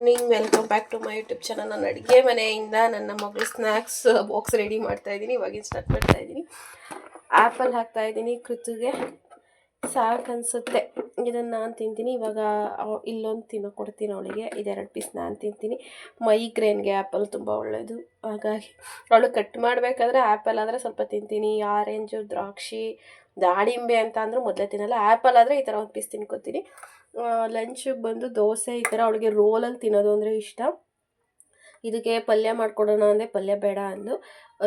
Welcome back to my YouTube channel. ನಾನು ಅಡುಗೆ ಮನೆಯಿಂದ ನನ್ನ ಮಗಳು ಸ್ನ್ಯಾಕ್ಸ್ ಬಾಕ್ಸ್ ರೆಡಿ ಮಾಡ್ತಾಯಿದ್ದೀನಿ. ಇವಾಗಿನ ಸ್ಟಾರ್ಟ್ ಮಾಡ್ತಾಯಿದ್ದೀನಿ. ಆ್ಯಪಲ್ ಹಾಕ್ತಾಯಿದ್ದೀನಿ. ಕೃತಿಗೆ ಸಾಕು ಅನಿಸುತ್ತೆ. ಇದನ್ನು ನಾನು ತಿಂತೀನಿ. ಇವಾಗ ಇಲ್ಲೊಂದು ಕೊಡ್ತೀನಿ ಅವಳಿಗೆ. ಇದೆರಡು ಪೀಸ್ ನಾನು ತಿಂತೀನಿ. ಮೈಗ್ರೇನ್ಗೆ ಆ್ಯಪಲ್ ತುಂಬ ಒಳ್ಳೆಯದು. ಹಾಗಾಗಿ ಅವಳು ಕಟ್ ಮಾಡಬೇಕಾದ್ರೆ ಆ್ಯಪಲ್ ಆದರೆ ಸ್ವಲ್ಪ ತಿಂತೀನಿ. ಆರೆಂಜು, ದ್ರಾಕ್ಷಿ, ದಾಳಿಂಬೆ ಅಂತ ಅಂದರೂ ಮೊದಲೇ ತಿನ್ನಲ್ಲ. ಆ್ಯಪಲ್ ಆದರೆ ಈ ಥರ ಒಂದು ಪೀಸ್ ತಿನ್ಕೊತೀನಿ. ಲಂಚಿಗೆ ಬಂದು ದೋಸೆ ಈ ಥರ ಅವಳಿಗೆ ರೋಲಲ್ಲಿ ತಿನ್ನೋದು ಅಂದರೆ ಇಷ್ಟ. ಇದಕ್ಕೆ ಪಲ್ಯ ಮಾಡ್ಕೊಡೋಣ ಅಂದರೆ ಪಲ್ಯ ಬೇಡ ಅಂದು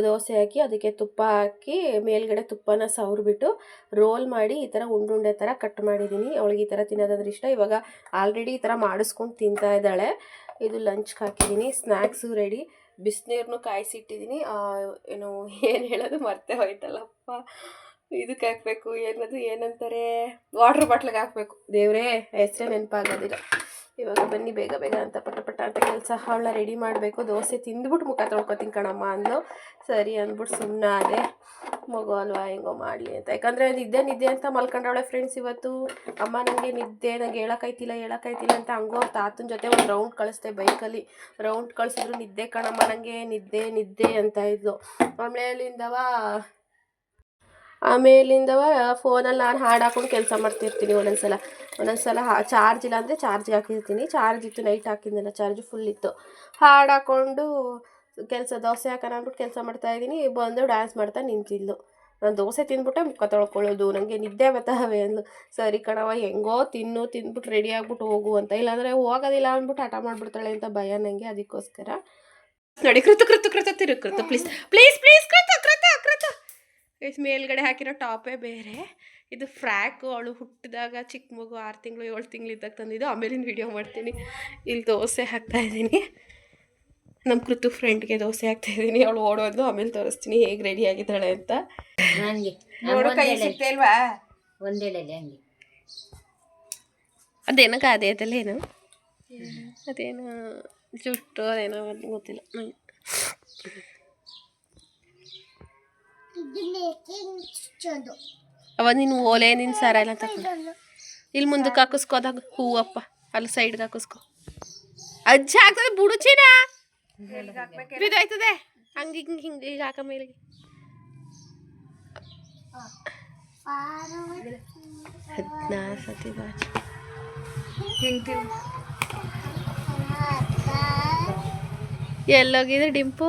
ದೋಸೆ ಹಾಕಿ ಅದಕ್ಕೆ ತುಪ್ಪ ಹಾಕಿ ಮೇಲ್ಗಡೆ ತುಪ್ಪನ ಸವರ್ಬಿಟ್ಟು ರೋಲ್ ಮಾಡಿ ಈ ಥರ ಉಂಡುಂಡೆ ಥರ ಕಟ್ ಮಾಡಿದ್ದೀನಿ. ಅವಳಿಗೆ ಈ ಥರ ತಿನ್ನೋದಂದ್ರೆ ಇಷ್ಟ. ಇವಾಗ ಆಲ್ರೆಡಿ ಈ ಥರ ಮಾಡಿಸ್ಕೊಂಡು ತಿಂತಾ ಇದ್ದಾಳೆ. ಇದು ಲಂಚ್ಗೆ ಹಾಕಿದ್ದೀನಿ. Snacks ready. ಬಿಸಿನೀರನ್ನು ಕಾಯಿಸಿಟ್ಟಿದ್ದೀನಿ. ಏನು ಹೇಳೋದು ಮರ್ತೇ ಹೋಯ್ತಲ್ಲಪ್ಪ. ಇದಕ್ಕೆ ಹಾಕಬೇಕು, ಏನಂತಾರೆ, ವಾಟ್ರ್ ಬಾಟ್ಲಿಗೆ ಹಾಕಬೇಕು. ದೇವರೇ ಹೆಸರೇ ನೆನಪಾಗೋದಿಲ್ಲ. ಇವಾಗ ಬನ್ನಿ ಬೇಗ ಬೇಗ ಅಂತ ಪಟ ಅಂತ ಕೆಲಸ ಅವಳನ್ನ ರೆಡಿ ಮಾಡಬೇಕು. ದೋಸೆ ತಿಂದ್ಬಿಟ್ಟು ಮುಖ ತೊಳ್ಕೊತೀನಿ ಕಣಮ್ಮ ಅಂದು. ಸರಿ ಅಂದ್ಬಿಟ್ಟು ಸುಮ್ಮನೆ ಅದೇ ಮಗು ಅಲ್ವಾ ಹೆಂಗೋ ಮಾಡಲಿ ಅಂತ. ಯಾಕಂದರೆ ನಿದ್ದೆ ಅಂತ ಮಲ್ಕೊಂಡವಳೆ ಫ್ರೆಂಡ್ಸ್. ಇವತ್ತು ಅಮ್ಮ ನನಗೆ ನಂಗೆ ಹೇಳೋಕ್ಕಾಯ್ತಿಲ್ಲ ಅಂತ ಹಂಗೋ ತಾತನ ಜೊತೆ ಒಂದು ರೌಂಡ್ ಕಳಿಸ್ದೆ ಬೈಕಲ್ಲಿ. ರೌಂಡ್ ಕಳಿಸಿದ್ರು ನಿದ್ದೆ ಕಣಮ್ಮ ನನಗೆ ನಿದ್ದೆ ಅಂತ ಇದ್ಲು. ಆಮೇಲಿಂದವ ಫೋನಲ್ಲಿ ನಾನು ಹಾಡು ಹಾಕ್ಕೊಂಡು ಕೆಲಸ ಮಾಡ್ತಿರ್ತೀನಿ. ಒಂದೊಂದ್ಸಲ ಚಾರ್ಜ್ ಇಲ್ಲ ಅಂದರೆ ಚಾರ್ಜ್ಗೆ ಹಾಕಿರ್ತೀನಿ. ಚಾರ್ಜ್ ಇತ್ತು, ನೈಟ್ ಹಾಕಿದ್ನಲ್ಲ, ಚಾರ್ಜ್ ಫುಲ್ ಇತ್ತು. ಹಾಡು ಹಾಕ್ಕೊಂಡು ದೋಸೆ ಹಾಕೋಣ ಅಂದ್ಬಿಟ್ಟು ಕೆಲಸ ಮಾಡ್ತಾಯಿದ್ದೀನಿ. ಬಂದು ಡ್ಯಾನ್ಸ್ ಮಾಡ್ತಾ ನಿಂತಿದ್ಲು. ನಾನು ದೋಸೆ ತಿಂದ್ಬಿಟ್ಟೆ ಮುಖ ತೊಳ್ಕೊಳ್ಳೋದು, ನನಗೆ ನಿದ್ದೆ ಬರ್ತಾವೆ ಅಂದ್ಲು. ಸರಿ ಕಣವ ಹೆಂಗೋ ತಿಂದ್ಬಿಟ್ಟು ರೆಡಿ ಆಗ್ಬಿಟ್ಟು ಹೋಗು ಅಂತ. ಇಲ್ಲಾಂದರೆ ಹೋಗೋದಿಲ್ಲ ಅಂದ್ಬಿಟ್ಟು ಹಠ ಮಾಡಿಬಿಡ್ತಾಳೆ ಅಂತ ಭಯ ನನಗೆ. ಅದಕ್ಕೋಸ್ಕರ ನೋಡಿ ಕೃತ ತಿರು ಪ್ಲೀಸ್ ಮೇಲ್ಗಡೆ ಹಾಕಿರೋ ಟಾಪೇ ಬೇರೆ. ಇದು ಫ್ರ್ಯಾಕು. ಅವಳು ಹುಟ್ಟಿದಾಗ ಚಿಕ್ಕ ಮಗು 6 ತಿಂಗಳು 7 ತಿಂಗಳಿದ್ದಾಗ ತಂದಿದ್ದು. ಆಮೇಲಿನ ವೀಡಿಯೋ ಮಾಡ್ತೀನಿ. ಇಲ್ಲಿ ದೋಸೆ ಹಾಕ್ತಾಯಿದ್ದೀನಿ. ನಮ್ಮ ಕೃತು ಫ್ರೆಂಡ್ಗೆ ದೋಸೆ ಹಾಕ್ತಾಯಿದ್ದೀನಿ. ಅವಳು ಓಡೋದು. ಆಮೇಲೆ ತೋರಿಸ್ತೀನಿ ಹೇಗೆ ರೆಡಿ ಆಗಿದ್ದಾಳೆ ಅಂತ. ಕೈ ಸಿಗ್ತಾ ಇಲ್ವಾ? ಅದೇನಕ್ಕ ಅದೇನು ಅದೇನು ಜುಟ್ಟು ಅದೇನೋ ಗೊತ್ತಿಲ್ಲ ನಂಗೆ. ಅವ ನೀನು ಓಲೆ ನಿನ್ನ ಸಾರ ಎಲ್ಲ ತಗೊಂಡು ಇಲ್ಲಿ ಮುಂದಕ್ಕೆ ಹಾಕಿಸ್ಕೋದಾಗ ಹೂವಪ್ಪ ಅಲ್ಲಿ ಸೈಡ್ಗೆ ಹಾಕಿಸ್ಕೊ. ಅಜ್ಜ ಆಗ್ತದೆ ಬುಡುಚಿನ ಬಿದ್ದಾಯ್ತದೆ. ಹಂಗೆ ಹಿಂಗೆ ಈಗ ಹಾಕ ಮೇಲಿಗೆ 16 ಸತಿ ಬಾಚಿ ಹಿಂಗೆ ಎಲ್ಲೋಗಿದೆ ಡಿಂಪು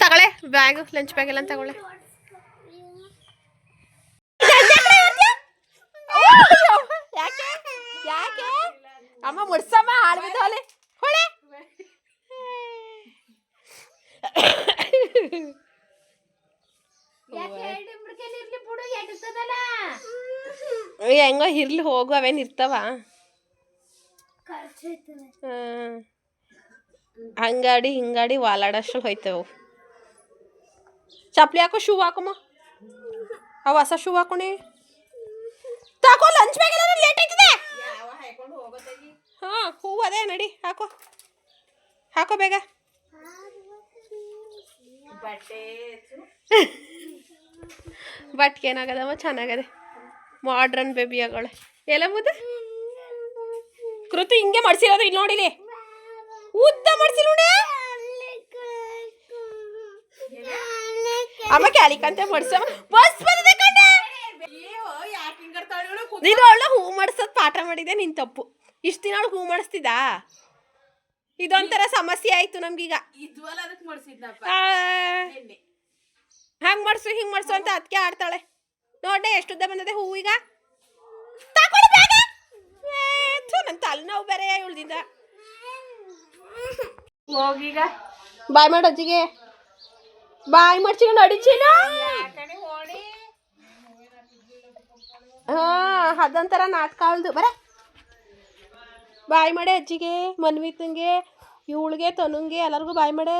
ತಗೊಳ್ಳೆ ಬ್ಯಾಗು, ಲಂಚ್ ಬ್ಯಾಗ್ ಎಲ್ಲ ತಗೊಳ್ಳೆ. ಯಾಕೆ ಅಮ್ಮ ಮುಡ್ಸಮ್ಮ ಆಡ್ಬಿದ್ದವಳೆ ಹೊಳೆ. ಹೆಂಗೋ ಇರ್ಲಿ ಹೋಗು, ಅವೇನು ಇರ್ತಾವ. ಹಿಂಗಾಡಿ ವಾಲಾಡಷ್ಟು ಹೋಯ್ತವು. ಚಪ್ಪಲಿ ಹಾಕೋ, ಶೂ ಹಾಕಮ್ಮ. ಅವ ಹೊಸ ಶೂ ಹಾಕೋಣಿ. ತಾಕೋ ಲಂಚ್ ಬ್ಯಾಗ್ ಎಲ್ಲ ಲೇಟ್ ಆಯ್ತದೆ. ಹಾಂ ಹೂವು ಅದೇ ನಡಿ ಹಾಕೋ ಬೇಗ. ಬಟ್ಗೆ ಏನಾಗದಮ್ಮ ಚೆನ್ನಾಗದೆ. ಮಾಡ್ರನ್ ಬೇಬಿ ಆಗೋಳೆ. ಎಲ್ಲ ಮುದ್ದೆ ಕೃತಿ ಹಿಂಗೆ ಮಾಡ್ಸಿರೋದು. ಇಲ್ಲಿ ನೋಡಿಲಿ ಉದ್ದ ಮಾಡ್ಸಿ ನೋಡಿ ಅಮ್ಮ ಕ್ಯಾಲಿಕಂತ ಮಾಡ್ಸ. ಬಸ್ ಬಂದಿದೆ ಕಣ್ಣೆ. ನೀನು ಅವಳ ಹೂ ಮಾಡಿಸೋದು ಪಾಠ ಮಾಡಿದೆ. ನಿನ್ ತಪ್ಪು. ಇಷ್ಟು ದಿನ ಅವಳು ಹೂ ಮಾಡಿಸ್ತಿದ್ದ. ಇದೊಂಥರ ಸಮಸ್ಯೆ ಆಯ್ತು ನಮ್ಗೀಗ. ಹಂಗೆ ಮಾಡಿಸು ಹಿಂಗೆ ಮಾಡಿಸು ಅಂತ ಅದಕ್ಕೆ ಆಡ್ತಾಳೆ. ನೋಡ್ದೆ ಎಷ್ಟುದ್ದ ಬಂದದೆ ಹೂ. ಈಗ ನನ್ನ ತಲೆನೋವು ಬೇರೆ ಇವಳ್ದಿಂದ. ಹೋಗೀಗ ಬಾಯ್ ಮಾಡು ಅಜ್ಜಿಗೆ. ಬಾಯ್ ಮಾಡ್ಸಿಕೊಂಡು ಅಡಿಚಿನ. ಹಾಂ ಅದೊಂಥರ ನಾಟಕ ಅವಳ್ದು. ಬರ ಬಾಯ್ ಮಾಡೆ ಅಜ್ಜಿಗೆ, ಮನ್ವಿತಂಗೆ, ಇವಳಿಗೆ, ತನುಂಗೆ, ಎಲ್ಲರಿಗೂ ಬಾಯ್ ಮಾಡೆ.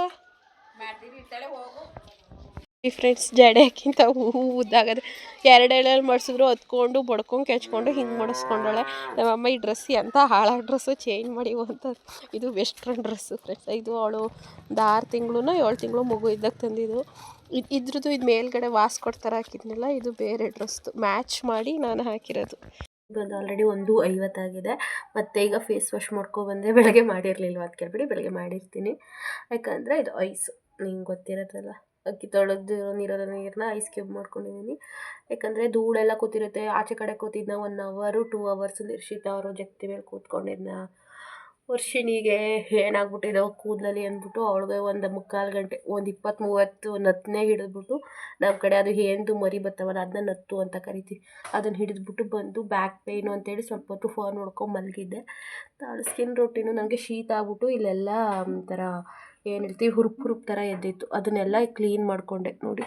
ಫ್ರೆಂಡ್ಸ್ ಜಡೆಕ್ಕಿಂತ ಹೂ ಉದ್ದಾಗದೆ. 2 ಎಳೆಯಲ್ಲಿ ಮಾಡಿಸಿದ್ರು ಹತ್ಕೊಂಡು ಬಡ್ಕೊಂಡು ಕೆಚ್ಕೊಂಡು ಹಿಂಗೆ ಮಾಡಿಸ್ಕೊಂಡಳೆ. ನಮ್ಮಮ್ಮ ಈ ಡ್ರೆಸ್ ಎಂಥ ಹಾಳಾಗ ಡ್ರೆಸ್ಸು ಚೇಂಜ್ ಮಾಡಿವು ಅಂತ. ಇದು ವೆಸ್ಟ್ರನ್ ಡ್ರೆಸ್ಸು ಫ್ರೆಂಡ್ಸ್. ಇದು ಅವಳು ಒಂದು 6 ತಿಂಗಳು 7 ತಿಂಗಳು ಮಗು ಇದ್ದಾಗ ತಂದಿದ್ದು. ಇದ್ರದ್ದು ಇದು ಮೇಲ್ಗಡೆ ವಾಸ್ ಕೊಡ್ತಾರೆ ಹಾಕಿದ್ನಲ್ಲ, ಇದು ಬೇರೆ ಡ್ರೆಸ್ದು ಮ್ಯಾಚ್ ಮಾಡಿ ನಾನು ಹಾಕಿರೋದು. ಒಂದು ಆಲ್ರೆಡಿ 1:50 ಆಗಿದೆ. ಮತ್ತು ಈಗ ಫೇಸ್ ವಾಶ್ ಮಾಡ್ಕೊಬಂದೆ. ಬೆಳಗ್ಗೆ ಮಾಡಿರಲಿಲ್ಲ ಅದು ಕೇಳ್ಬಿಡಿ, ಬೆಳಗ್ಗೆ ಮಾಡಿರ್ತೀನಿ. ಯಾಕಂದರೆ ಇದು ಐಸು ನಿಂಗೆ ಗೊತ್ತಿರುತ್ತಲ್ಲ, ಅಕ್ಕಿ ತೊಳೆದು ನೀರನ್ನ ಐಸ್ ಕ್ಯೂಬ್ ಮಾಡ್ಕೊಂಡಿದ್ದೀನಿ. ಯಾಕಂದರೆ ಧೂಳೆಲ್ಲ ಕೂತಿರುತ್ತೆ. ಆಚೆ ಕಡೆ ಕೂತಿದ್ನ 1 ಅವರ್ 2 ಅವರ್ಸ್ ನಿರ್ಷಿತ ಅವರು ಜಗ್ತಿ ಮೇಲೆ ಕೂತ್ಕೊಂಡಿದ್ನ. ವರ್ಷಿಣಿಗೆ ಏನಾಗ್ಬಿಟ್ಟಿದೆ ಕೂದಲಲ್ಲಿ ಅಂದ್ಬಿಟ್ಟು ಅವಳಿಗೆ ಒಂದು 3/4 ಗಂಟೆ, ಒಂದು 20-30 ನತ್ತನೇ ಹಿಡಿದ್ಬಿಟ್ಟು, ನಮ್ಮ ಕಡೆ ಅದು ಏನು ಮರಿ ಬರ್ತಾವಲ್ಲ ಅದನ್ನ ನತ್ತು ಅಂತ ಕರಿತೀವಿ, ಅದನ್ನು ಹಿಡಿದ್ಬಿಟ್ಟು ಬಂದು ಬ್ಯಾಕ್ ಪೇಯ್ನು ಅಂತೇಳಿ ಸ್ವಲ್ಪ ಹೊತ್ತು ಫೋನ್ ನೋಡ್ಕೊಂಡು ಮಲಗಿದ್ದೆ. ಅವಳು ಸ್ಕಿನ್ ರೊಟ್ಟಿನೂ ನನಗೆ ಶೀತ ಆಗ್ಬಿಟ್ಟು ಇಲ್ಲೆಲ್ಲ ಒಂಥರ ಏನು ಹೇಳ್ತೀವಿ ಹುರುಪು ಥರ ಎದ್ದಿತ್ತು. ಅದನ್ನೆಲ್ಲ ಕ್ಲೀನ್ ಮಾಡಿಕೊಂಡೆ. ನೋಡಿ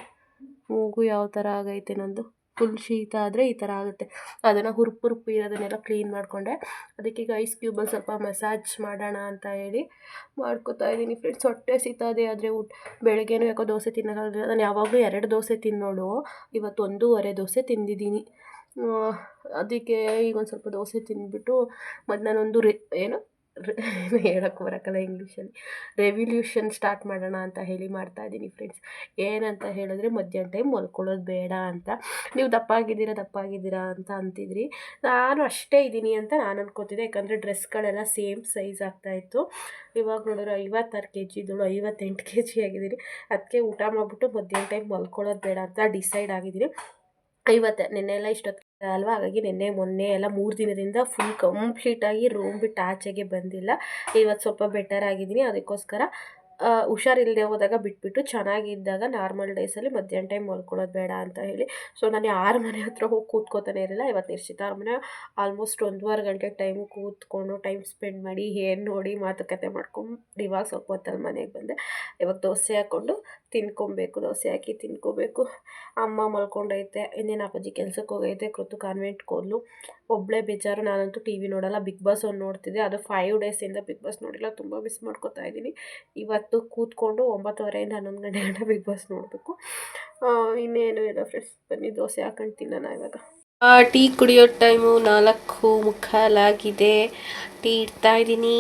ಮೂಗು ಯಾವ ಥರ ಆಗೈತೆ ನಂದು. ಫುಲ್ ಶೀತ ಆದರೆ ಈ ಥರ ಆಗುತ್ತೆ. ಅದನ್ನು ಹುರುಪು ಇರೋದನ್ನೆಲ್ಲ ಕ್ಲೀನ್ ಮಾಡಿಕೊಂಡೆ. ಅದಕ್ಕೀಗ ಐಸ್ ಕ್ಯೂಬಲ್ಲಿ ಸ್ವಲ್ಪ ಮಸಾಜ್ ಮಾಡೋಣ ಅಂತ ಹೇಳಿ ಮಾಡ್ಕೊತಾ ಇದ್ದೀನಿ ಫ್ರೆಂಡ್ಸ್. ಹೊಟ್ಟೆ ಸಿಗ್ತದೆ ಆದರೆ ಬೆಳಗ್ಗೆನೂ ಯಾಕೋ ದೋಸೆ ತಿನ್ನೋಕ್ಕಾಗಲಿಲ್ಲ. ನಾನು ಯಾವಾಗಲೂ 2 ದೋಸೆ ತಿನ್ನೋಳು, ಇವತ್ತು 1.5 ದೋಸೆ ತಿಂದಿದ್ದೀನಿ. ಅದಕ್ಕೆ ಈಗ ಒಂದು ಸ್ವಲ್ಪ ದೋಸೆ ತಿಂದ್ಬಿಟ್ಟು ಮತ್ತು ನಾನೊಂದು ಹೇಳೋಕ್ಕೆ ಬರೋಕ್ಕಲ್ಲ ಇಂಗ್ಲೀಷಲ್ಲಿ, ರೆವಲ್ಯೂಷನ್ ಸ್ಟಾರ್ಟ್ ಮಾಡೋಣ ಅಂತ ಹೇಳಿ ಮಾಡ್ತಾಯಿದ್ದೀನಿ ಫ್ರೆಂಡ್ಸ್. ಏನಂತ ಹೇಳಿದ್ರೆ ಮಧ್ಯಾಹ್ನ ಟೈಮ್ ಮಲ್ಕೊಳ್ಳೋದು ಬೇಡ ಅಂತ. ನೀವು ದಪ್ಪ ಆಗಿದ್ದೀರಾ ಅಂತ ಅಂತಿದ್ರಿ. ನಾನು ಅಷ್ಟೇ ಇದ್ದೀನಿ ಅಂತ ನಾನು ಅನ್ಕೋತಿದ್ದೆ, ಯಾಕಂದರೆ ಡ್ರೆಸ್ಗಳೆಲ್ಲ ಸೇಮ್ ಸೈಜ್ ಆಗ್ತಾಯಿತ್ತು. ಇವಾಗ ನೋಡಿದ್ರೆ 56 kg ಇದ್ದಳು 58 kg ಆಗಿದ್ದೀನಿ. ಅದಕ್ಕೆ ಊಟ ಮಾಡಿಬಿಟ್ಟು ಮಧ್ಯಾಹ್ನ ಟೈಮ್ ಮಲ್ಕೊಳ್ಳೋದು ಬೇಡ ಅಂತ ಡಿಸೈಡ್ ಆಗಿದ್ದೀನಿ. ನಿನ್ನೆಲ್ಲ ಇಷ್ಟೊತ್ತು ಅಲ್ವಾ, ಹಾಗಾಗಿ ಮೊನ್ನೆ ಎಲ್ಲ 3 ದಿನದಿಂದ ಫುಲ್ ಕಂಪ್ಲೀಟಾಗಿ ರೂಮ್ ಬಿಟ್ಟು ಆಚೆಗೆ ಬಂದಿಲ್ಲ. ಇವತ್ತು ಸ್ವಲ್ಪ ಬೆಟರ್ ಆಗಿದ್ದೀನಿ. ಅದಕ್ಕೋಸ್ಕರ ಹುಷಾರಿಲ್ಲದೆ ಹೋದಾಗ ಬಿಟ್ಬಿಟ್ಟು ಚೆನ್ನಾಗಿದ್ದಾಗ ನಾರ್ಮಲ್ ಡೇಸಲ್ಲಿ ಮಧ್ಯಾಹ್ನ ಟೈಮ್ ಮಲ್ಕೊಳ್ಳೋದು ಬೇಡ ಅಂತ ಹೇಳಿ. ಸೊ ನಾನು ಯಾರ ಮನೆ ಹತ್ರ ಹೋಗಿ ಕೂತ್ಕೋತಾನೆ ಇರಲಿಲ್ಲ. ಇವತ್ತು ನಿರ್ಷಿತ ಅವ್ರ ಮನೆ ಆಲ್ಮೋಸ್ಟ್ 1.5 ಗಂಟೆ ಟೈಮ್ ಕೂತ್ಕೊಂಡು ಟೈಮ್ ಸ್ಪೆಂಡ್ ಮಾಡಿ ಏನು ನೋಡಿ ಮಾತುಕತೆ ಮಾಡ್ಕೊಂಡು ಇವಾಗ ಸ್ವಲ್ಪ ಹೊತ್ತಲ್ಲಿ ಮನೆಗೆ ಬಂದೆ. ಇವಾಗ ದೋಸೆ ಹಾಕ್ಕೊಂಡು ತಿನ್ಕೊಬೇಕು, ದೋಸೆ ಹಾಕಿ ತಿನ್ಕೋಬೇಕು. ಅಮ್ಮ ಮಲ್ಕೊಂಡೈತೆ, ಇನ್ನೇನು ಅಪ್ಪಾಜಿ ಕೆಲ್ಸಕ್ಕೆ ಹೋಗೈತೆ, ಕೃತು ಕಾನ್ವೆಂಟ್ಗೆ ಹೋದ್ಲು. ಒಬ್ಬಳೇ ಬೇಜಾರು. ನಾನಂತೂ ಟಿ ವಿ ನೋಡೋಲ್ಲ, ಬಿಗ್ ಬಾಸ್ ಒಂದು ನೋಡ್ತಿದ್ದೆ. ಅದು 5 ಡೇಸಿಂದ ಬಿಗ್ ಬಾಸ್ ನೋಡಿಲ್ಲ, ತುಂಬ ಮಿಸ್ ಮಾಡ್ಕೊತಾ ಇದ್ದೀನಿ. ಇವತ್ತು ಕೂತ್ಕೊಂಡು 9:30 ಇಂದ 11 ಗಂಟೆ ಗಂಟ ಬಿಗ್ ಬಾಸ್ ನೋಡಬೇಕು. ಇನ್ನೇನು ಇಲ್ಲ ಫ್ರೆಂಡ್ಸ್, ಬನ್ನಿ ದೋಸೆ ಹಾಕೊಂಡು ತಿನ್ನೋಣ. ಇವಾಗ ಟೀ ಕುಡಿಯೋ ಟೈಮು 4:45 ಆಗಿದೆ. ಟೀ ಇಡ್ತಾಯಿದ್ದೀನಿ.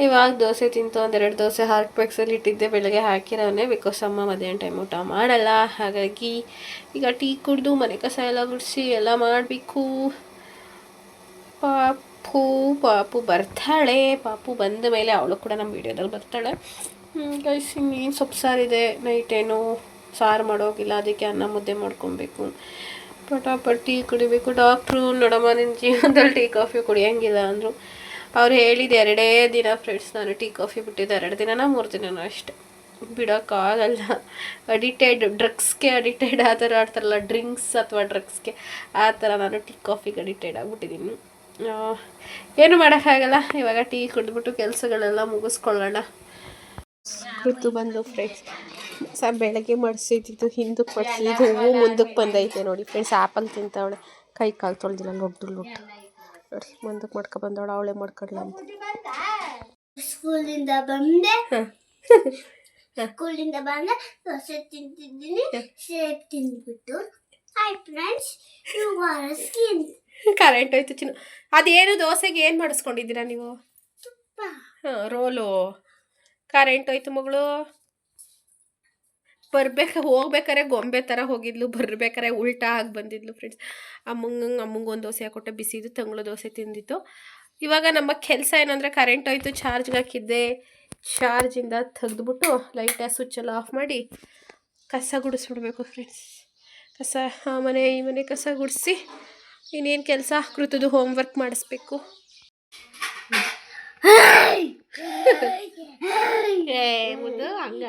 ಇವಾಗ ದೋಸೆ ತಿಂತು. 1-2 ದೋಸೆ ಹಾಟ್ ಬಾಕ್ಸಲ್ಲಿ ಇಟ್ಟಿದ್ದೆ, ಬೆಳಗ್ಗೆ ಹಾಕಿರೋನೆ. ಬಿಕಾಸ್ ಅಮ್ಮ ಮಧ್ಯಾಹ್ನ ಟೈಮ್ ಊಟ ಮಾಡಲ್ಲ. ಹಾಗಾಗಿ ಈಗ ಟೀ ಕುಡಿದು ಮನೆ ಕಸ ಎಲ್ಲ ಗುಡಿಸಿ ಎಲ್ಲ ಮಾಡಬೇಕು. ಪಾಪು ಬರ್ತಾಳೆ. ಪಾಪು ಬಂದ ಮೇಲೆ ಅವಳು ಕೂಡ ನಮ್ಮ ವೀಡಿಯೋದಲ್ಲಿ ಬರ್ತಾಳೆ. ಗೈಸ್, ಇನ್ನೇನು ಸೊಪ್ಪು ಸಾರಿದೆ. ನೈಟೇನು ಸಾರು ಮಾಡೋಗಿಲ್ಲ, ಅದಕ್ಕೆ ಅನ್ನ ಮುದ್ದೆ ಮಾಡ್ಕೊಬೇಕು. ಪಟಾಪಟ್ ಟೀ ಕುಡಿಬೇಕು. ಡಾಕ್ಟ್ರು ನೋಡಮ್ಮ ನಿನ್ನ ಜೀವನದಲ್ಲಿ ಟೀ ಕಾಫಿ ಕುಡಿಯೋಂಗಿಲ್ಲ ಅಂದರು. ಅವ್ರು ಹೇಳಿದ್ದು 2 ದಿನ ಫ್ರೆಂಡ್ಸ್. ನಾನು ಟೀ ಕಾಫಿ ಬಿಟ್ಟಿದ್ದು 2 ದಿನನೋ 3 ದಿನನೋ ಅಷ್ಟೆ. ಬಿಡೋಕ್ಕಾಗಲ್ಲ. ಡ್ರಗ್ಸ್ಗೆ ಅಡಿಕ್ಟೆಡ್ ಆ ಥರ ಆಡ್ತಾರಲ್ಲ, ಡ್ರಿಂಕ್ಸ್ ಅಥವಾ ಡ್ರಗ್ಸ್ಗೆ, ಆ ಥರ ನಾನು ಟೀ ಕಾಫಿಗೆ ಅಡಿಕ್ಟೆಡ್ ಆಗಿಬಿಟ್ಟಿದ್ದೀನಿ. ಏನು ಮಾಡೋಕ್ಕಾಗಲ್ಲ. ಇವಾಗ ಟೀ ಕುಡಿದ್ಬಿಟ್ಟು ಕೆಲಸಗಳೆಲ್ಲ ಮುಗಿಸ್ಕೊಳ್ಳೋಣ. ಕೂತು ಬಂದು ಫ್ರೆಂಡ್ಸ್, ಬೆಳಗ್ಗೆ ಮಾಡಿಸಿದ್ದು ಹಿಂದಕ್ಕೆ ಮಾಡಿಸಿದ್ದು ಮುಂದಕ್ಕೆ ಬಂದೈತೆ ನೋಡಿ ಫ್ರೆಂಡ್ಸ್. ಆ್ಯಪಲ್ ತಿಂತವಳೆ, ಕೈ ಕಾಲು ತೊಳೆದಿಲ್ಲ, ಲೊಟ್ಟು ನೋಡಿ ಮುಂದಕ್ಕೆ ಮಾಡ್ಕೊಬಂದವಳು. ಅವಳೇ ಮಾಡ್ಕೊಳ್ಳ ಅಂತ. ಸ್ಕೂಲಿಂದ ಬಂದೆ ದೋಸೆ ತಿಂತಿದ್ದೀನಿ, ಸೇಬ್ ತಿಂದ್ಬಿಟ್ಟು. ಹಾಯ್ ಫ್ರೆಂಡ್ಸ್, ಸ್ಕಿನ್ ಕರೆಂಟ್ ಹೋಯ್ತು ಚಿನ್ನ. ಅದೇನು ದೋಸೆಗೆ ಏನು ಮಾಡಿಸ್ಕೊಂಡಿದ್ದೀರಾ ನೀವು? ರೋಲು. ಕರೆಂಟ್ ಹೋಯ್ತು ಮಗಳು. ಹೋಗ್ಬೇಕಾರೆ ಗೊಂಬೆ ಥರ ಹೋಗಿದ್ಲು, ಬರ್ಬೇಕಾರೆ ಉಲ್ಟಾ ಆಗಿ ಬಂದಿದ್ಲು ಫ್ರೆಂಡ್ಸ್. ಅಮ್ಮಂಗೆ ಒಂದು ದೋಸೆ ಹಾಕೊಟ್ಟೆ, ಬಿಸಿದು ತಂಗಳು ದೋಸೆ ತಿಂದಿತ್ತು. ಇವಾಗ ನಮ್ಮ ಕೆಲಸ ಏನಂದರೆ, ಕರೆಂಟ್ ಹೋಯ್ತು, ಚಾರ್ಜ್ಗೆ ಹಾಕಿದ್ದೆ. ಚಾರ್ಜಿಂದ ತೆಗೆದ್ಬಿಟ್ಟು ಲೈಟ್ ಸ್ವಿಚ್ಚೆಲ್ಲ ಆಫ್ ಮಾಡಿ ಕಸ ಗುಡಿಸ್ಬಿಡ್ಬೇಕು ಫ್ರೆಂಡ್ಸ್. ಈ ಮನೆ ಕಸ ಗುಡಿಸಿ ಇನ್ನೇನು ಕೆಲಸ, ಕೃತದು ಹೋಮ್ವರ್ಕ್ ಮಾಡಿಸ್ಬೇಕು. ಮುದ್ದು ಹಂಗ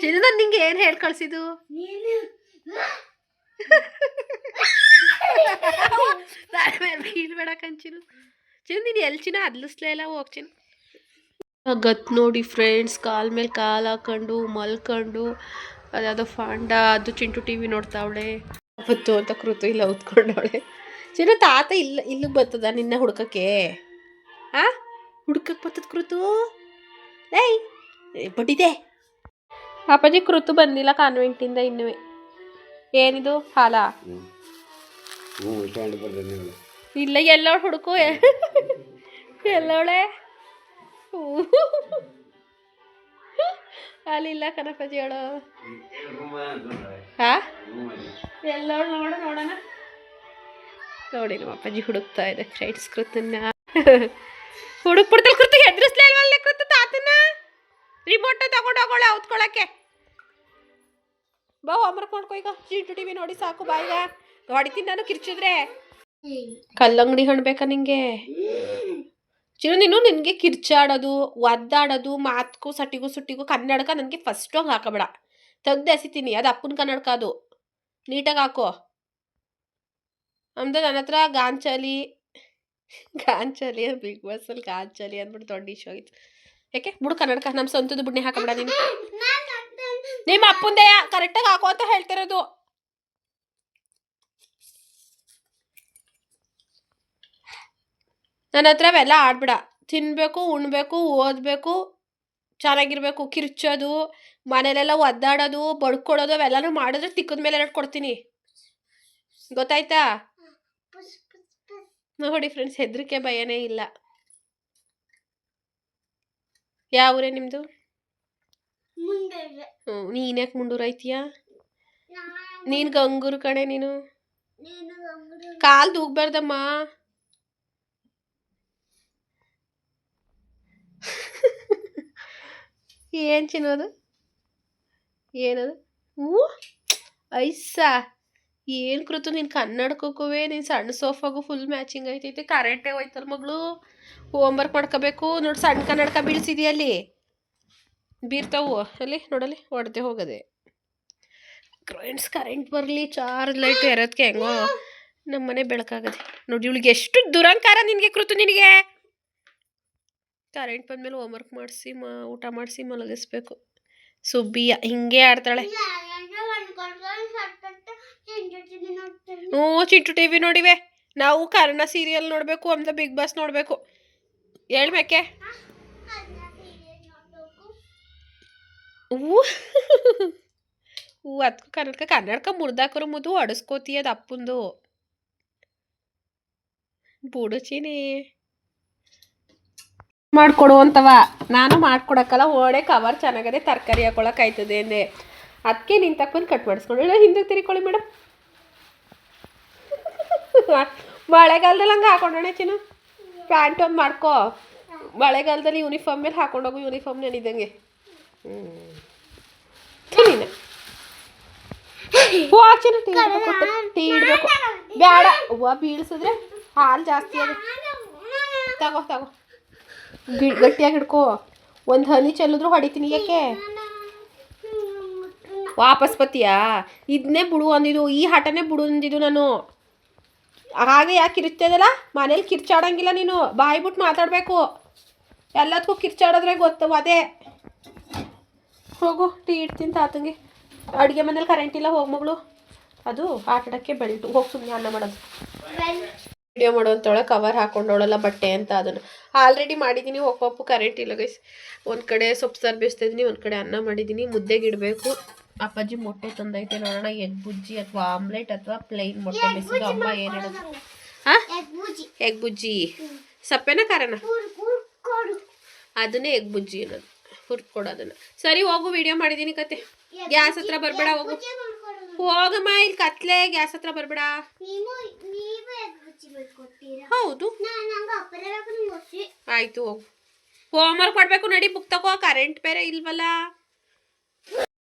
ಚಿನ್ನ, ನಿಂಗೆ ಏನು ಹೇಳಿ ಕಳ್ಸಿದ್ದು? ಬೀಳ್ಬೇಡ ಕಂಚಿನ. ಚಿನ್ನ ನೀನು ಎಲ್ಲಿ ಚಿನ್ನ ಅದ್ಲಿಸ್ಲೇ ಇಲ್ಲ, ಹೋಗ್ಚಿನ. ಗತ್ ನೋಡಿ ಫ್ರೆಂಡ್ಸ್, ಕಾಲ ಮೇಲೆ ಕಾಲು ಹಾಕೊಂಡು ಮಲ್ಕೊಂಡು ಅದ್ಯಾವುದೋ ಫಾಂಡ ಅದು ಚಿಂಟು ಟಿ ವಿ ನೋಡ್ತಾವಳೆ. ಅವತ್ತು ಅಂತ ಕೃತು ಇಲ್ಲ ಉತ್ಕೊಂಡವಳೆ. ಚಿನ್ನ ತಾತ ಇಲ್ಲಿಗೆ ಬರ್ತದ ನಿನ್ನ ಹುಡ್ಕಕ್ಕೆ? ಹುಡ್ಕಕ್ಕೆ ಬರ್ತದ ಕೃತು? ಏಯ್ ಬಡ್ಡಿದೆ. ಅಪ್ಪಾಜಿ ಕೃತು ಬಂದಿಲ್ಲ ಕಾನ್ವೆಂಟಿಂದ ಇನ್ನೂ. ಏನಿದು ಹಾಲ? ಇಲ್ಲ ಎಲ್ಲೋಳು ಹುಡುಕು ಎಲ್ಲೋಳೆ ಅಲ್ಲಿಲ್ಲ ಕನಪಜಿ ಅವಳು ಹಾ ಎಲ್ಲೋಳು ನೋಡೋಣ ನೋಡಿ ನಮ್ಮ ಅಪ್ಪಾಜಿ ಹುಡುಕ್ತಾ ಇದೆ ಫ್ರೈಡ್ಸ್ ಕೃತನ್ನ ಹುಡುಕ್ಬಿಡ್ತಲ್ ಕೃತ ಹೆದ್ರಿಸ್ಲೇ ಇಲ್ವಲ್ಲ ಕೃತ ತಾತನ ರಿಮೋಟ್ ತಗೊಂಡೋಗೋಳೆ ಔತ್ಕೊಳಕ್ಕೆ ಬಾ ಹೋಮ್ವರ್ಕ್ ಮಾಡ್ಕೊ ಈಗ ಜಿಂಟು ಟಿವಿ ನೋಡಿ ಸಾಕು ಬಾ ಈಗ ಹೊಡಿತೀನಿ ನಾನು ಕಿರ್ಚಿದ್ರೆ ಕಲ್ಲಂಗಡಿ ಹಣ್ಣು ಬೇಕಾ ನಿಂಗೆ ಚಿರು ನೀನು ನಿನಗೆ ಕಿರ್ಚಾಡೋದು ಒದ್ದಾಡೋದು ಮಾತ್ಕು ಸಟ್ಟಿಗೂ ಸುಟ್ಟಿಗೂ ಕನ್ನಡಕ ನನಗೆ ಫಸ್ಟ್ ಹೋಗಿ ಹಾಕಬೇಡ ತೆಗ್ದು ಎಸಿತೀನಿ ಅದು ಅಪ್ಪನ ಕನ್ನಡಕ ಅದು ನೀಟಾಗಿ ಹಾಕೋ ನಮ್ದು ನನ್ನ ಹತ್ರ ಗಾಂಚಲಿ ಬಿಗ್ ಬಾಸಲ್ಲಿ ಗಾಂಚಲಿ ಅಂದ್ಬಿಟ್ಟು ದೊಡ್ಡ ಇಶ್ಯೂ ಆಗಿತ್ತು ಯಾಕೆ ಬಿಡು ಕನ್ನಡಕ ನಮ್ಮ ಸ್ವಂತದ್ದು ಬುಡ್ನೆ ಹಾಕಬೇಡ ನೀನು ನಿಮ್ಮ ಅಪ್ಪಂದೇ ಕರೆಕ್ಟಾಗಿ ಹಾಕೋ ಅಂತ ಹೇಳ್ತಿರೋದು ನನ್ನ ಹತ್ರ ಅವೆಲ್ಲ ಆಡ್ಬೇಡ ತಿನ್ನಬೇಕು ಉಣ್ಬೇಕು ಓದಬೇಕು ಚೆನ್ನಾಗಿರ್ಬೇಕು ಕಿರ್ಚೋದು ಮನೇಲೆಲ್ಲ ಒದ್ದಾಡೋದು ಬಡ್ಕೊಡೋದು ಅವೆಲ್ಲನೂ ಮಾಡಿದ್ರೆ ತಿಕ್ಕದ ಮೇಲೆ ಎರಡು ಕೊಡ್ತೀನಿ ಗೊತ್ತಾಯ್ತಾ ನೋಡಿ ಫ್ರೆಂಡ್ಸ್ ಹೆದರಿಕೆ ಭಯನೇ ಇಲ್ಲ ಯಾವ ಊರೇ ನಿಮ್ಮದು ನೀನ್ಯಾಕೆ ಮುಂಡೂರು ಐತೀಯಾ ನೀನು ಗಂಗೂರು ಕಣೆ ನೀನು ಕಾಲು ದೂಗ್ಬಾರ್ದಮ್ಮ ಏನು ಚಿನ್ನೋದು ಏನದು ಹ್ಞೂ ಐಸಾ ಏನು ಕೃತು ನೀನು ಕನ್ನಡಕ್ಕೂ ನೀನು ಸಣ್ಣ ಸೋಫಾಗೂ ಫುಲ್ ಮ್ಯಾಚಿಂಗ್ ಐತೈತೆ ಕರೆಂಟೇ ಹೋಯ್ತಲ್ಲ ಮಗಳು ಹೋಮ್ವರ್ಕ್ ಮಾಡ್ಕೋಬೇಕು ನೋಡಿ ಸಣ್ಣ ಕನ್ನಡಕ ಬೀಳ್ಸಿದೆಯಲ್ಲಿ ಬೀರ್ತಾವು ಅಲ್ಲಿ ನೋಡಲ್ಲಿ ಹೊಡೆದೇ ಹೋಗದೆ ಫ್ರೆಂಡ್ಸ್ ಕರೆಂಟ್ ಬರಲಿ ಚಾರ್ಜ್ ಲೈಟ್ ಇರೋದಕ್ಕೆ ಹೆಂಗೋ ನಮ್ಮ ಮನೆ ಬೆಳಕಾಗದೆ ನೋಡಿ ಇವಳಿಗೆ ಎಷ್ಟು ದುರಂಕಾರ ನಿನಗೆ ಕೃತು ನಿನಗೆ ಕರೆಂಟ್ ಬಂದಮೇಲೆ ಹೋಮ್ವರ್ಕ್ ಮಾಡಿಸಿ ಊಟ ಮಾಡಿಸಿ ಮಲಗಿಸ್ಬೇಕು ಸುಬ್ಬಿಯ ಹಿಂಗೆ ಆಡ್ತಾಳೆ ಹ್ಞೂ ಚಿಂಟು ಟಿವಿ ನೋಡಿವೆ ನಾವು ಕರ್ಣ ಸೀರಿಯಲ್ ನೋಡಬೇಕು ಅಂತ ಬಿಗ್ ಬಾಸ್ ನೋಡಬೇಕು ಹೇಳ್ಬೇಕೆ ಹೂ ಅದಕ್ಕೂ ಕನ್ನಡಕ ಮುರ್ದಾಕರು ಮುದು ಹೊಡಸ್ಕೋತಿ ಅದು ಅಪ್ಪಂದು ಬುಡು ಚೀನಿ ಮಾಡ್ಕೊಡುವಂತವ ನಾನು ಮಾಡ್ಕೊಡಕ್ಕಲ್ಲ ಓಡೆ ಕವರ್ ಚೆನ್ನಾಗದೆ ತರಕಾರಿ ಹಾಕೊಳಕ್ಕೆ ಆಯ್ತದೆ ಅಂದೆ ಅದಕ್ಕೆ ನೀನು ತಕ್ಕೊಂಡು ಕಟ್ ಮಾಡಿಸ್ಕೊಂಡು ಇಲ್ಲ ಹಿಂದಕ್ಕೆ ತಿರ್ಕೊಳ್ಳಿ ಮೇಡಮ್ ಮಳೆಗಾಲದಲ್ಲಿ ಹಂಗೆ ಹಾಕೊಂಡೋಣ ಚಿನ್ನು ಪ್ಯಾಂಟ್ ಒಂದು ಮಾಡ್ಕೊ ಮಳೆಗಾಲದಲ್ಲಿ ಯೂನಿಫಾರ್ಮ್ ಮೇಲೆ ಹಾಕೊಂಡೋಗು ಯೂನಿಫಾರ್ಮ್ ನೆನಿದಂಗೆ ನೀನು ಚಿನ್ನ ಟೀ ಇಡಬೇಕು ಬೇಡ ಹೂವು ಬೀಳ್ಸಿದ್ರೆ ಹಾಲು ಜಾಸ್ತಿ ಅದು ತಗೋ ಗಟ್ಟಿಯಾಗಿ ಹಿಡ್ಕೋ ಒಂದು ಹನಿ ಚೆಲ್ಲಿದ್ರು ಹೊಡಿತೀನಿ ಯಾಕೆ ವಾಪಸ್ ಬತ್ತೀಯಾ ಇದನ್ನೇ ಬಿಡು ಅಂದಿದ್ದು ಈ ಹಠನೇ ಬಿಡು ಅಂದಿದ್ದು ನಾನು ಹಾಗೆ ಯಾಕೆ ಕಿರ್ಚದಲ್ಲ ಮನೇಲಿ ಕಿರ್ಚಾಡಂಗಿಲ್ಲ ನೀನು ಬಾಯಿ ಬಿಟ್ಟು ಮಾತಾಡಬೇಕು ಎಲ್ಲದಕ್ಕೂ ಕಿರ್ಚಾಡಿದ್ರೆ ಗೊತ್ತು ಅದೇ ಹೋಗು ಟೀ ಇಡ್ತೀನಿ ತಾತಂಗೆ ಅಡುಗೆ ಮನೇಲಿ ಕರೆಂಟ್ ಇಲ್ಲ ಹೋಗಿ ಮಗಳು ಅದು ಆಟಾಡೋಕ್ಕೆ ಬೆಳ್ಟು ಹೋಗಿ ಸುಮ್ಮನೆ ಅನ್ನ ಮಾಡೋದು ವಿಡಿಯೋ ಮಾಡೋಂತೊಳಗೆ ಕವರ್ ಹಾಕೊಂಡವಳಲ್ಲ ಬಟ್ಟೆ ಅಂತ ಅದನ್ನು ಆಲ್ರೆಡಿ ಮಾಡಿದ್ದೀನಿ ಒಪ್ಪಪ್ಪು ಕರೆಂಟ್ ಇಲ್ಲ ಗೈಸ್ ಒಂದು ಕಡೆ ಸೊಪ್ಪು ಸಾರು ಬೇಯಿಸ್ತಿದ್ದೀನಿ ಒಂದು ಕಡೆ ಅನ್ನ ಮಾಡಿದ್ದೀನಿ ಮುದ್ದೆಗೆ ಇಡಬೇಕು ಅಪ್ಪಾಜಿ ಮೊಟ್ಟೆ ತಂದೈತೆ ನೋಡೋಣ ಎಗ್ ಬುಜ್ಜಿ ಅಥವಾ ಆಮ್ಲೆಟ್ ಅಥವಾ ಪ್ಲೈನ್ ಮೊಟ್ಟೆ ಬೇಯಿಸಿದ್ದು ಅಮ್ಮ ಏನು ಹೇಳೋದು ಹಾಂ ಎಗ್ ಬುಜ್ಜಿ ಸಪ್ಪೆನ ಖಾರನ ಅದನ್ನೇ ಎಗ್ ಬುಜ್ಜಿ ಅನ್ನೋದು ಹುರ್ಕೊಡು ಅದನ್ನು ಸರಿ ಹೋಗು ವಿಡಿಯೋ ಮಾಡಿದ್ದೀನಿ ಕತೆ ಗ್ಯಾಸ್ ಹತ್ರ ಬರಬೇಡ ಹೋಗು ಹೋಗಮ್ಮ ಇಲ್ಲಿ ಕತ್ಲೆ ಗ್ಯಾಸ್ ಹತ್ರ ಬರಬೇಡ ಹೌದು ಆಯ್ತು ಹೋಗು ಹೋಮ್ವರ್ಕ್ ಮಾಡಬೇಕು ನಡಿ ಬುಕ್ ತಗೋ ಕರೆಂಟ್ ಬೇರೆ ಇಲ್ವಲ್ಲ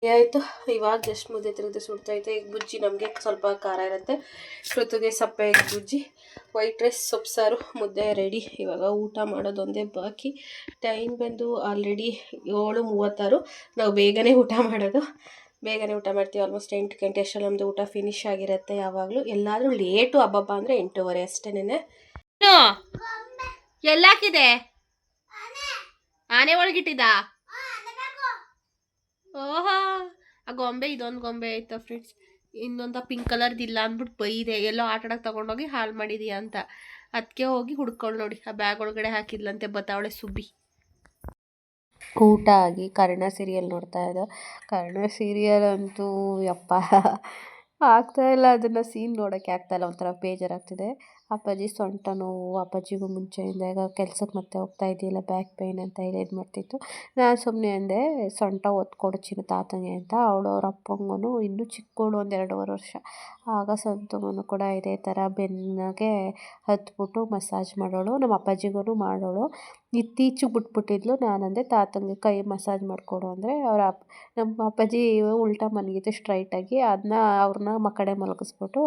ಆಯಿತು ಇವಾಗ ಜಸ್ಟ್ ಮುದ್ದೆ ತಿರುಗಿ ಸುಡ್ತೈತೆ ಎಗ್ ಬುಜ್ಜಿ ನಮಗೆ ಸ್ವಲ್ಪ ಖಾರ ಇರುತ್ತೆ ಕೃತಿಗೆ ಸಪ್ಪೆ ಎಗ್ ಬುಜ್ಜಿ ವೈಟ್ ರೈಸ್ ಸೊಪ್ಪು ಸಾರು ಮುದ್ದೆ ರೆಡಿ ಇವಾಗ ಊಟ ಮಾಡೋದೊಂದೇ ಬಾಕಿ ಟೈಮ್ ಬಂದು ಆಲ್ರೆಡಿ 7:36 ನಾವು ಬೇಗನೆ ಊಟ ಮಾಡೋದು ಬೇಗನೆ ಊಟ ಮಾಡ್ತೀವಿ ಆಲ್ಮೋಸ್ಟ್ 8 ಗಂಟೆ ಅಷ್ಟರಲ್ಲಿ ನಮ್ಮದು ಊಟ ಫಿನಿಶ್ ಆಗಿರುತ್ತೆ ಯಾವಾಗಲೂ ಎಲ್ಲಾದರೂ ಲೇಟು ಹಬ್ಬಬ್ಬ ಅಂದರೆ 8:30 ಅಷ್ಟೇನೆ ಎಲ್ಲಾಕಿದೆ ಆನೆ ಒಳಗಿಟ್ಟಿದ್ದ ಓಹೋ ಆ ಗೊಂಬೆ ಇದೊಂದು ಗೊಂಬೆ ಆಯ್ತಾ ಫ್ರೆಂಡ್ಸ್ ಇನ್ನೊಂದು ಪಿಂಕ್ ಕಲರ್ದಿಲ್ಲ ಅಂದ್ಬಿಟ್ಟು ಬೈದೆ ಎಲ್ಲೋ ಆಟಾಡಕ್ಕೆ ತೊಗೊಂಡೋಗಿ ಹಾಳು ಮಾಡಿದೀಯ ಅಂತ ಅದಕ್ಕೆ ಹೋಗಿ ಹುಡ್ಕೊಂಡು ನೋಡಿ ಆ ಬ್ಯಾಗ್ ಒಳಗಡೆ ಹಾಕಿದ್ಲಂತೆ ಬತ್ತಾವಳೆ ಸುಬ್ಬಿ ಊಟ ಆಗಿ ಕರ್ಣ ಸೀರಿಯಲ್ ನೋಡ್ತಾ ಇದ್ದೆ ಕರ್ಣ ಸೀರಿಯಲ್ ಅಂತೂ ಯಪ್ಪ ಆಗ್ತಾ ಇಲ್ಲ, ಅದನ್ನು ಸೀನ್ ನೋಡೋಕ್ಕೆ ಆಗ್ತಾ ಇಲ್ಲ, ಒಂಥರ ಬೇಜಾರಾಗ್ತಿದೆ. ಅಪ್ಪಾಜಿ ಸೊಂಟ ನೋವು, ಅಪ್ಪಾಜಿಗೂ ಮುಂಚೆಯಿಂದ ಈಗ ಕೆಲ್ಸಕ್ಕೆ ಮತ್ತೆ ಹೋಗ್ತಾ ಇದೆಯಲ್ಲ, ಬ್ಯಾಕ್ ಪೇಯ್ನ್ ಅಂತ ಹೇಳಿ ಇದು ಮಾಡ್ತಿತ್ತು. ನಾನು ಸುಮ್ಮನೆ ಅಂದೆ ಸೊಂಟ ಒತ್ಕೊಡು ಚಿನ್ನ ತಾತಂಗೆ ಅಂತ. ಅವಳು ಅವ್ರ ಅಪ್ಪಂಗೂ ಇನ್ನೂ ಚಿಕ್ಕವಳು, ಒಂದು 2.5 ವರ್ಷ. ಆಗ ಸಂತುಗೂ ಕೂಡ ಇದೇ ಥರ ಬೆನ್ನಿಗೆ ಹತ್ಬಿಟ್ಟು ಮಸಾಜ್ ಮಾಡೋಳು, ನಮ್ಮ ಅಪ್ಪಾಜಿಗೂ ಮಾಡೋಳು. ಇತ್ತೀಚೆಗೆ ಬಿಟ್ಬಿಟ್ಟಿದ್ಲು. ನಾನಂದೆ ತಾತಂಗೆ ಕೈ ಮಸಾಜ್ ಮಾಡಿಕೊಡು ಅಂದರೆ ನಮ್ಮ ಅಪ್ಪಾಜಿ ಉಲ್ಟಾ ಮಲಗಿದ್ದು ಸ್ಟ್ರೈಟಾಗಿ, ಅದನ್ನ ಅವ್ರನ್ನ ಕಡೆ ಮಲಗಿಸ್ಬಿಟ್ಟು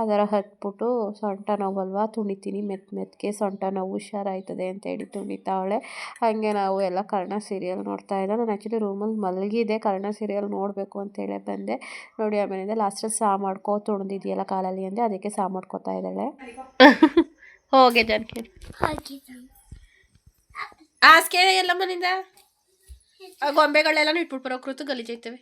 ಅದರ ಹತ್ಬಿಟ್ಟು ಸೊಂಟ ನೋವಲ್ವಾ ತುಣಿತೀನಿ ಮೆತ್ತಗೆ, ಸೊಂಟ ನೋವು ಹುಷಾರಾಯ್ತದೆ ಅಂತೇಳಿ ತುಣಿತಾವಳೆ. ಹಾಗೆ ನಾವು ಎಲ್ಲ ಕರ್ಣ ಸೀರಿಯಲ್ ನೋಡ್ತಾ ಇದ್ದೆ. ನಾನು ಆ್ಯಕ್ಚುಲಿ ರೂಮಲ್ಲಿ ಮಲಗಿದ್ದೆ, ಕರ್ಣ ಸೀರಿಯಲ್ ನೋಡಬೇಕು ಅಂತೇಳಿ ಬಂದೆ. ನೋಡಿ ಆಮೇಲಿಂದ ಲಾಸ್ಟಲ್ಲಿ ಮಾಡ್ಕೋ ತುಣಿದಿದೆಯಲ್ಲ ಕಾಲಲ್ಲಿ ಅಂದೆ, ಅದಕ್ಕೆ ಮಾಡ್ಕೋತಾ ಇದ್ದಾಳೆ. ಹೋಗೆ ಜಾನಕಿ ಹಾಸಿಗೆ ಎಲ್ಲ ಮನಿಂದ ಗೊಂಬೆಗಳೆಲ್ಲ ಇಟ್ಬಿಟ್ಟು ಬರೋ ಕೃತು ಗಲೀಜೈತವೆ.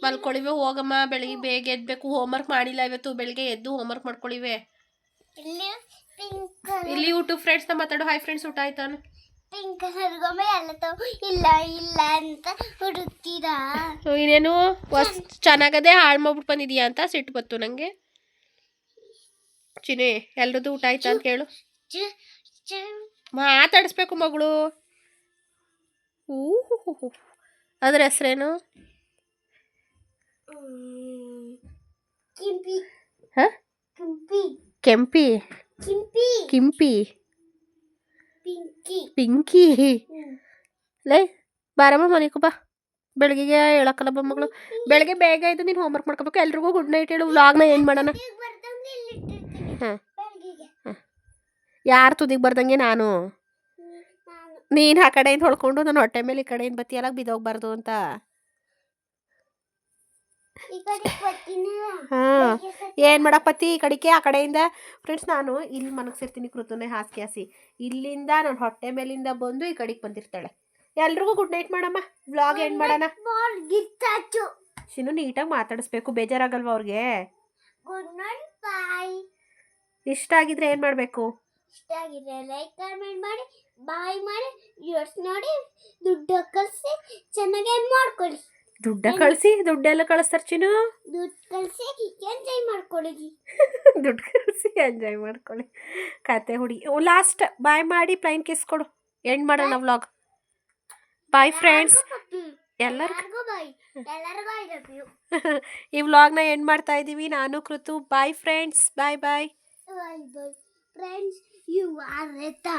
ಮಲ್ಕೊಳ್ಳಿವೆ, ಹೋಗಮ್ಮ, ಬೆಳಿಗ್ಗೆ ಬೇಗ ಎದ್ಬೇಕು. ಹೋಮ್ವರ್ಕ್ ಮಾಡಿಲ್ಲ ಇವತ್ತು, ಬೆಳಿಗ್ಗೆ ಎದ್ದು ಹೋಮ್ವರ್ಕ್ ಮಾಡ್ಕೊಳ್ಳಿವೆ. ಇಲ್ಲಿ ಯೂಟ್ಯೂಬ್ ಫ್ರೆಂಡ್ಸ್ನ ಮಾತಾಡು. ಹಾಯ್ ಫ್ರೆಂಡ್ಸ್, ಊಟ ಆಯ್ತಾನು? ಪಿಂಕ್ ಕಲರ್ ಗೊಂಬೆ ಇಲ್ಲ ಇಲ್ಲ ಅಂತ ಹುಡುಕ್ತೀರಾ? ಇನ್ನೇನು ಚೆನ್ನಾಗದೆ ಹಾಳು ಮಾಡ್ಬಿಟ್ಟು ಬಂದಿದ್ಯಾ ಅಂತ ಸಿಟ್ಟು ಬತ್ತು ನನಗೆ. ಚಿನಿ, ಎಲ್ರದ್ದು ಊಟ ಆಯ್ತಾ ಅಂತ ಕೇಳು. ಮಾತಾಡಿಸ್ಬೇಕು ಮಗಳು. ಅದ್ರ ಹೆಸ್ರೇನು? ಕೆಂಪಿ, ಕಿಂಪಿ, ಪಿಂಕಿ. ಲೇ ಬಾರಮ್ಮ ಮನೆಗೂ ಬಾ. ಬೆಳಗ್ಗೆ ಹೇಳಕ್ಕಲ್ಲ ಮಗಳು. ಬೆಳಗ್ಗೆ ಬೇಗ ಇದ್ದು ನೀನು ಹೋಮ್ವರ್ಕ್ ಮಾಡ್ಕೋಬೇಕು. ಎಲ್ರಿಗೂ ಗುಡ್ ನೈಟ್ ಹೇಳು. ವ್ಲಾಗ್ನ ಏನು ಮಾಡೋಣ? ಹಾಂ ಹಾಂ, ಯಾರು ತುದಿಗೆ ಬರ್ದಂಗೆ ನಾನು? ನೀನು ಆ ಕಡೆಯಿಂದ ಹೊಳ್ಕೊಂಡು ನಾನು ಹೊಟ್ಟೆ ಮೇಲೆ ಈ ಕಡೆಯಿಂದ ಬತ್ತಿಯಲ್ಲ ಬಿದ್ದೋಗ್ಬಾರ್ದು ಅಂತ. ಹಾಂ, ಏನು ಮಾಡಪ್ಪತ್ತಿ ಈ ಕಡೆಗೆ ಆ ಕಡೆಯಿಂದ. ಫ್ರೆಂಡ್ಸ್, ನಾನು ಇಲ್ಲಿ ಮನಗ್ಸಿರ್ತೀನಿ ಕೃತನೆ ಹಾಸಿ ಇಲ್ಲಿಂದ ನಾನು ಹೊಟ್ಟೆ ಮೇಲಿಂದ ಬಂದು ಈ ಕಡೆಗೆ ಬಂದಿರ್ತಾಳೆ. ಎಲ್ರಿಗೂ ಗುಡ್ ನೈಟ್ ಮಾಡಮ್ಮ. ವ್ಲಾಗ್ ಎಂಡ್ ಮಾಡೋಣ. ಶಿನು ನೀಟಾಗಿ ಮಾತಾಡಿಸ್ಬೇಕು, ಬೇಜಾರಾಗಲ್ವ ಅವ್ರಿಗೆ? ಗುಡ್ ನೈಟ್, ಬಾಯ್. ಇಷ್ಟ ಆಗಿದ್ರೆ ಏನು ಮಾಡಬೇಕು? ಇಷ್ಟ ಆಗಿದ್ರೆ ಲೈಕ್ ಕಮೆಂಟ್ ಮಾಡಿ, ಬಾಯ್ ಮಾಡಿ, ವ್ಯೂವರ್ಸ್ ನೋಡಿ, ದುಡ್ಡು ಕಳಿಸಿ ಚೆನ್ನಾಗಿ ಮಾಡ್ಕೊಳ್ಳಿ. ದುಡ್ಡ ಕಳಿಸಿ? ದುಡ್ಡೆಲ್ಲ ಕಳಿಸ್ತಾರೆ ಚಿನ್ನು? ದುಡ್ಡು ಕಳಿಸಿ ಎಂಜಾಯ್ ಮಾಡ್ಕೊಳ್ಳಿ. ದುಡ್ಡು ಕಳಿಸಿ ಎಂಜಾಯ್ ಮಾಡ್ಕೊಳ್ಳಿ. ಕತೆ ಹುಡಿ. ಲಾಸ್ಟ್ ಬಾಯ್ ಮಾಡಿ ಪ್ಲೈನ್ ಕಿಸ್ ಕೊಡು. ಎಂಡ್ ಮಾಡೋಣ ವ್ಲಾಗ್. ಬಾಯ್ ಫ್ರೆಂಡ್ಸ್ ಎಲ್ಲರಿಗೂ ಬಾಯ್. ಎಲ್ಲರಿಗೂ ಐ ಲವ್ ಯು. ಈ ವ್ಲಾಗ್ನ ಎಂಡ್ ಮಾಡ್ತಾ ಇದ್ದೀವಿ. ನಾನು ಕೃತು. Bye friends, bye bye. Bye bye. Friends, you are Rita.